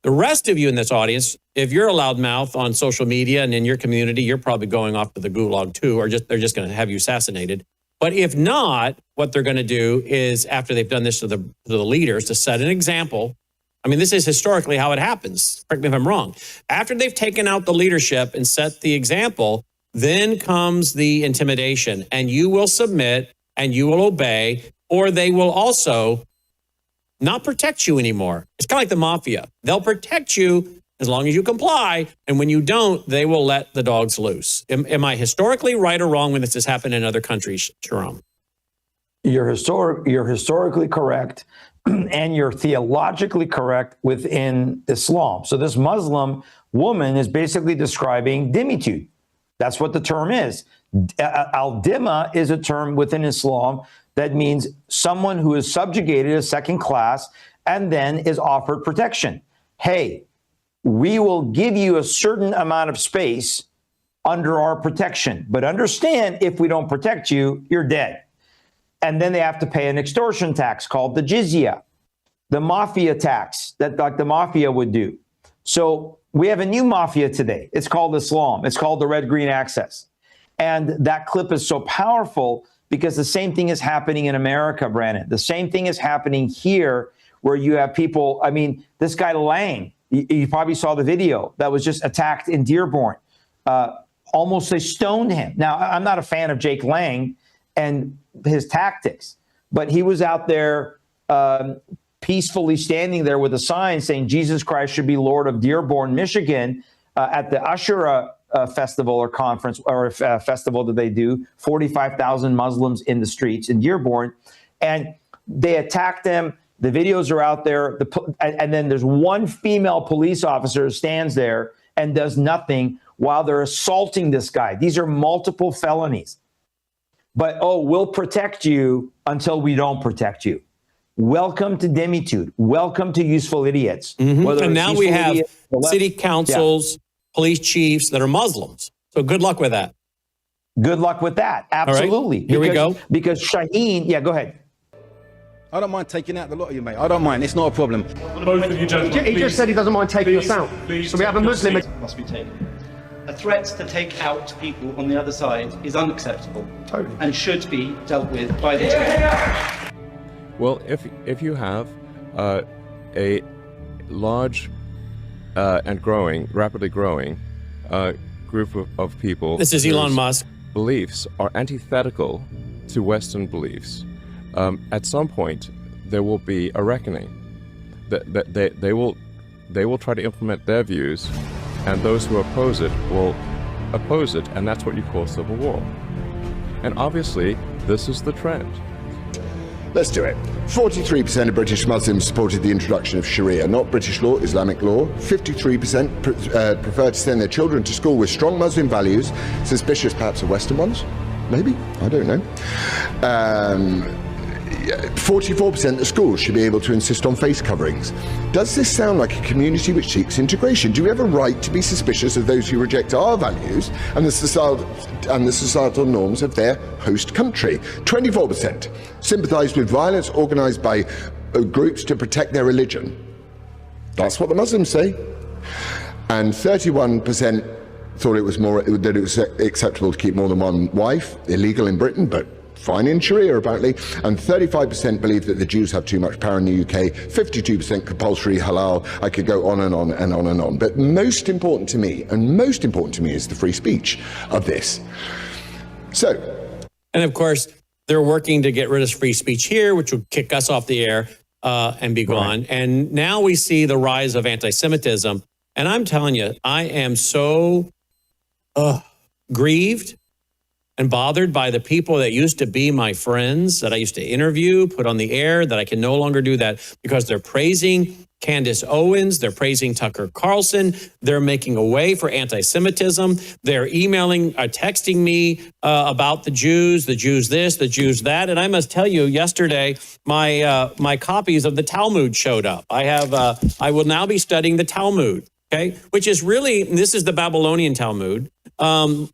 The rest of you in this audience, if you're a loudmouth on social media and in your community, you're probably going off to the gulag too, or they're just going to have you assassinated. But if not, what they're going to do is, after they've done this to the leaders, to set an example. I mean, this is historically how it happens. Correct me if I'm wrong. After they've taken out the leadership and set the example, then comes the intimidation, and you will submit and you will obey, or they will also not protect you anymore. It's kind of like the mafia. They'll protect you as long as you comply, and when you don't, they will let the dogs loose. Am I historically right or wrong when this has happened in other countries, Shahram? You're historically correct, and you're theologically correct within Islam. So this Muslim woman is basically describing dhimmitude. That's what the term is. Al-dhimma is a term within Islam that means someone who is subjugated as second class and then is offered protection. Hey, we will give you a certain amount of space under our protection, but understand, if we don't protect you, you're dead. And then they have to pay an extortion tax called the jizya, the mafia tax that like the mafia would do. So we have a new mafia today. It's called Islam. It's called the Red Green Axis. And that clip is so powerful because the same thing is happening in America, Brannon. The same thing is happening here, where you have people, I mean, this guy Lang, you probably saw the video that was just attacked in Dearborn. Almost they stoned him. Now, I'm not a fan of Jake Lang and his tactics, but he was out there peacefully standing there with a sign saying Jesus Christ should be Lord of Dearborn, Michigan, at the Ashura festival or conference or festival that they do. 45,000 Muslims in the streets in Dearborn, and they attacked him. The videos are out there. And then there's one female police officer who stands there and does nothing while they're assaulting this guy. These are multiple felonies. But, oh, we'll protect you until we don't protect you. Welcome to dhimmitude. Welcome to useful idiots. Mm-hmm. And now we have city councils, police chiefs that are Muslims. So good luck with that. Good luck with that. Absolutely. Right. Here we go. Because Shaheen, go ahead. I don't mind taking out the lot of you, mate. I don't mind. It's not a problem. Both of you gentlemen, he just said he doesn't mind taking us out. So we have a Muslim. Must be taken. A threat to take out people on the other side is unacceptable and should be dealt with by the state. Well, if you have a large and rapidly growing group of people, this is Elon Musk, beliefs are antithetical to Western beliefs. At some point, there will be a reckoning. That they will try to implement their views, and those who oppose it will oppose it, and that's what you call civil war. And obviously, this is the trend. Let's do it. 43% of British Muslims supported the introduction of Sharia, not British law, Islamic law. 53% prefer to send their children to school with strong Muslim values, suspicious perhaps of Western ones. Maybe, I don't know. 44% of schools should be able to insist on face coverings. Does this sound like a community which seeks integration? Do we have a right to be suspicious of those who reject our values and the societal norms of their host country? 24% sympathise with violence organised by groups to protect their religion. That's what the Muslims say. And 31% thought that it was acceptable to keep more than one wife, illegal in Britain, but fine in Sharia, apparently, and 35% believe that the Jews have too much power in the UK, 52% compulsory halal. I could go on and on and on and on. But most important to me, is the free speech of this. So. And of course, they're working to get rid of free speech here, which would kick us off the air and be gone. Right. And now we see the rise of anti-Semitism. And I'm telling you, I am so grieved and bothered by the people that used to be my friends, that I used to interview, put on the air, that I can no longer do that because they're praising Candace Owens, they're praising Tucker Carlson, they're making a way for anti-Semitism, they're emailing, texting me about the Jews this, the Jews that, and I must tell you, yesterday, my copies of the Talmud showed up. I will now be studying the Talmud, okay, which is really, this is the Babylonian Talmud.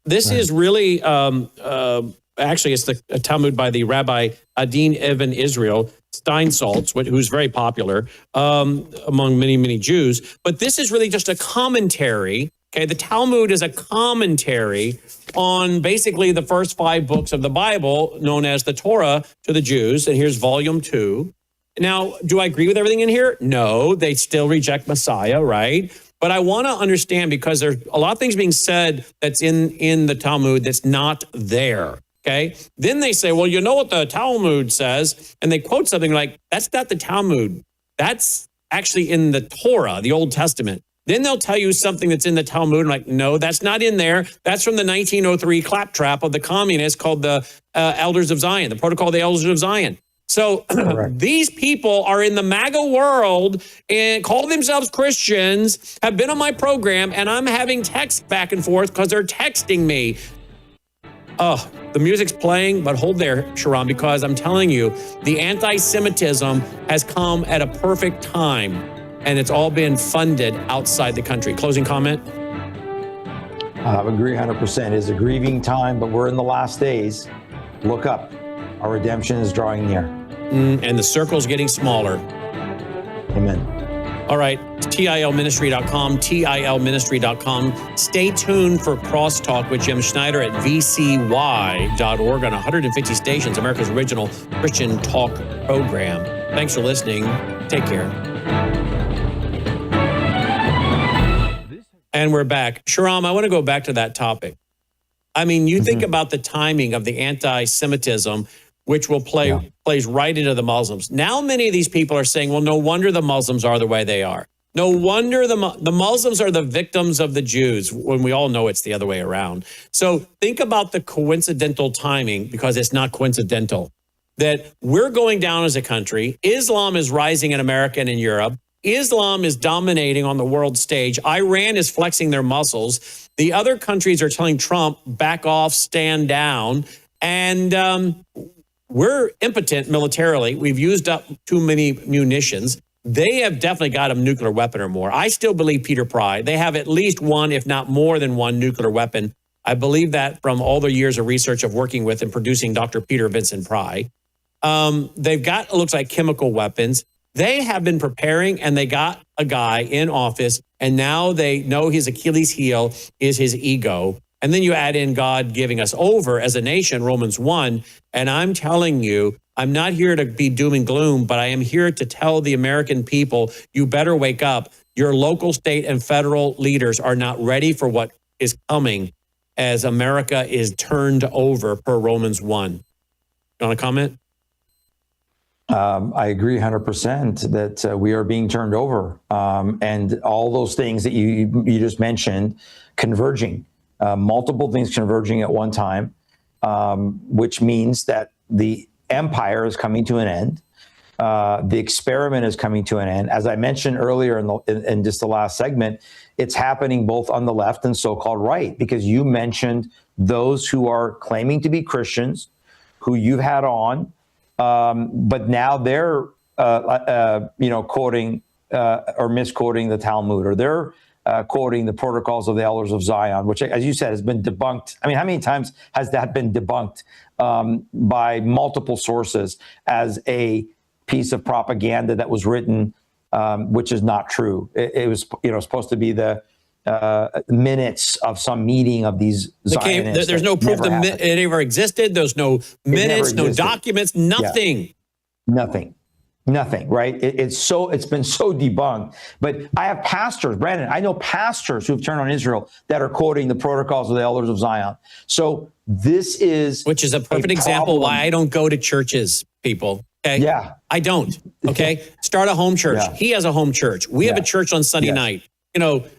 This is really, actually, it's the Talmud by the Rabbi Adin Ibn Israel Steinsaltz, who's very popular among many, many Jews. But this is really just a commentary. Okay, the Talmud is a commentary on basically the first 5 books of the Bible, known as the Torah to the Jews. And here's volume 2. Now, do I agree with everything in here? No, they still reject Messiah, right? But I want to understand, because there's a lot of things being said that's in the Talmud that's not there, okay? Then they say, well, you know what the Talmud says? And they quote something like, that's not the Talmud. That's actually in the Torah, the Old Testament. Then they'll tell you something that's in the Talmud, like, no, that's not in there. That's from the 1903 claptrap of the communists called the Elders of Zion, the Protocol of the Elders of Zion. So these people are in the MAGA world and call themselves Christians, have been on my program, and I'm having texts back and forth because they're texting me. Oh, the music's playing, but hold there, Shahram, because I'm telling you, the anti-Semitism has come at a perfect time, and it's all been funded outside the country. Closing comment? I agree 100%. It's a grieving time, but we're in the last days. Look up. Our redemption is drawing near. And the circle's getting smaller. Amen. All right, TILministry.com, TILministry.com. Stay tuned for Crosstalk with Jim Schneider at VCY.org on 150 stations, America's original Christian talk program. Thanks for listening. Take care. And we're back. Shahram, I want to go back to that topic. I mean, you think about the timing of the anti-Semitism, which will plays right into the Muslims. Now, many of these people are saying, well, no wonder the Muslims are the way they are. No wonder the Muslims are the victims of the Jews, when we all know it's the other way around. So think about the coincidental timing, because it's not coincidental, that we're going down as a country. Islam is rising in America and in Europe. Islam is dominating on the world stage. Iran is flexing their muscles. The other countries are telling Trump, back off, stand down. And we're impotent militarily. We've used up too many munitions. They have definitely got a nuclear weapon or more. I still believe Peter Pry. They have at least one, if not more than one, nuclear weapon. I believe that from all the years of research of working with and producing Dr. Peter Vincent Pry. They've got, it looks like, chemical weapons. They have been preparing, and they got a guy in office, and now they know his Achilles heel is his ego. And then you add in God giving us over as a nation, Romans 1. And I'm telling you, I'm not here to be doom and gloom, but I am here to tell the American people, you better wake up. Your local, state, and federal leaders are not ready for what is coming as America is turned over per Romans 1. You want to comment? I agree 100% that we are being turned over. And all those things that you just mentioned converging. Multiple things converging at one time, which means that the empire is coming to an end. The experiment is coming to an end. As I mentioned earlier in just the last segment, it's happening both on the left and so-called right, because you mentioned those who are claiming to be Christians, who you've had on, but now they're, quoting or misquoting the Talmud, or they're quoting the Protocols of the Elders of Zion, which, as you said, has been debunked. I mean, how many times has that been debunked by multiple sources as a piece of propaganda that was written, which is not true? It was, supposed to be the minutes of some meeting of these Zionists. There's no proof it ever existed. There's no minutes, no documents, nothing. Yeah. Nothing, right? It's been so debunked. But I have pastors, Brannon, I know pastors who've turned on Israel that are quoting the protocols of the elders of Zion. So this is... Which is a perfect example why I don't go to churches, people. Okay? Yeah. I don't. Okay? Start a home church. Yeah. He has a home church. We have a church on Sunday night. It's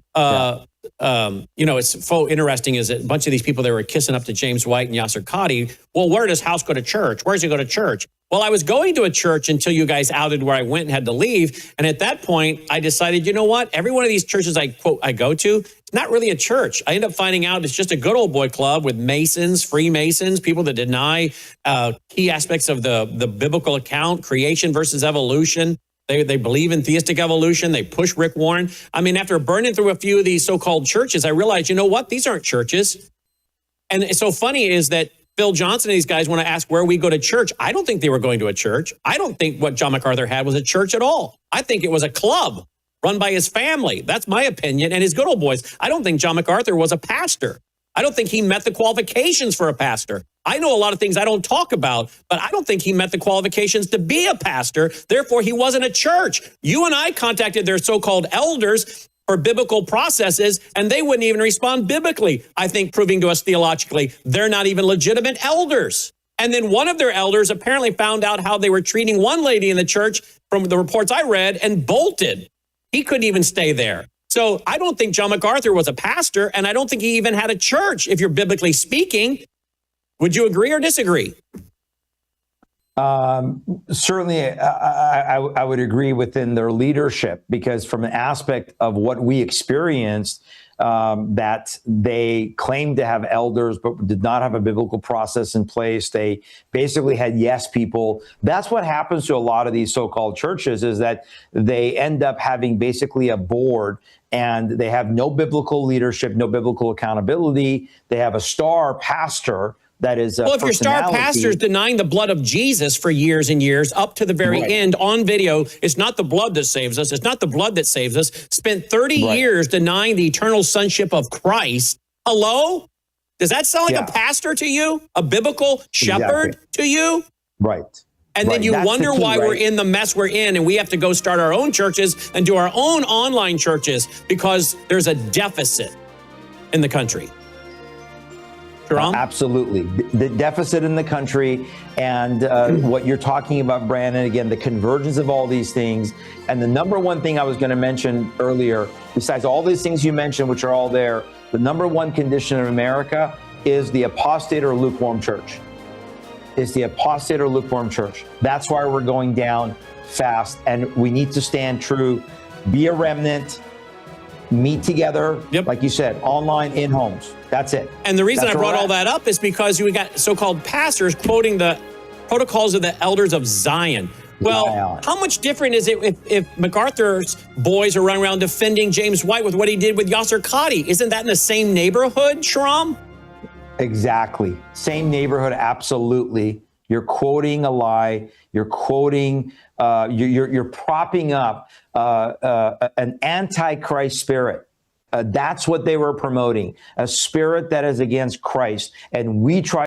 so interesting is that a bunch of these people that were kissing up to James White and Yasser Qadi. Well, where does Howse go to church? Where does he go to church? Well, I was going to a church until you guys outed where I went and had to leave. And at that point, I decided, you know what? Every one of these churches I go to, it's not really a church. I end up finding out it's just a good old boy club with Masons, Freemasons, people that deny key aspects of the biblical account, creation versus evolution. They believe in theistic evolution. They push Rick Warren. I mean, after burning through a few of these so-called churches, I realized, you know what? These aren't churches. And it's so funny is that Phil Johnson and these guys want to ask where we go to church. I don't think they were going to a church. I don't think what John MacArthur had was a church at all. I think it was a club run by his family. That's my opinion. And his good old boys. I don't think John MacArthur was a pastor. I don't think he met the qualifications for a pastor. I know a lot of things I don't talk about, but I don't think he met the qualifications to be a pastor. Therefore, he wasn't a church. You and I contacted their so-called elders for biblical processes, and they wouldn't even respond biblically. I think proving to us theologically, they're not even legitimate elders. And then one of their elders apparently found out how they were treating one lady in the church from the reports I read and bolted. He couldn't even stay there. So I don't think John MacArthur was a pastor, and I don't think he even had a church, if you're biblically speaking. Would you agree or disagree? Certainly, I would agree within their leadership, because from an aspect of what we experienced, that they claimed to have elders, but did not have a biblical process in place. They basically had yes people. That's what happens to a lot of these so-called churches, is that they end up having basically a board, and they have no biblical leadership, no biblical accountability. They have a star pastor that is well, if your star pastor is denying the blood of Jesus for years and years, up to the very end on video, it's not the blood that saves us. It's not the blood that saves us. Spent 30 years denying the eternal sonship of Christ. Hello? Does that sound like a pastor to you? A biblical shepherd to you? Right. And then you wonder why we're in the mess we're in, and we have to go start our own churches and do our own online churches because there's a deficit in the country. Absolutely. The deficit in the country, and what you're talking about, Brannon, again, the convergence of all these things. And the number one thing I was going to mention earlier, besides all these things you mentioned, which are all there, the number one condition in America is the apostate or lukewarm church. Is the apostate or lukewarm church. That's why we're going down fast, and we need to stand true, be a remnant, meet together, like you said, online, in homes. That's it. And the reason I brought all that up is because we got so-called pastors quoting the protocols of the elders of Zion. Well, how much different is it if MacArthur's boys are running around defending James White with what he did with Yasser Qadi? Isn't that in the same neighborhood, Shahram? Exactly. Same neighborhood, absolutely. You're quoting a lie. You're quoting, you're propping up an antichrist spirit. That's what they were promoting, a spirit that is against Christ. And we try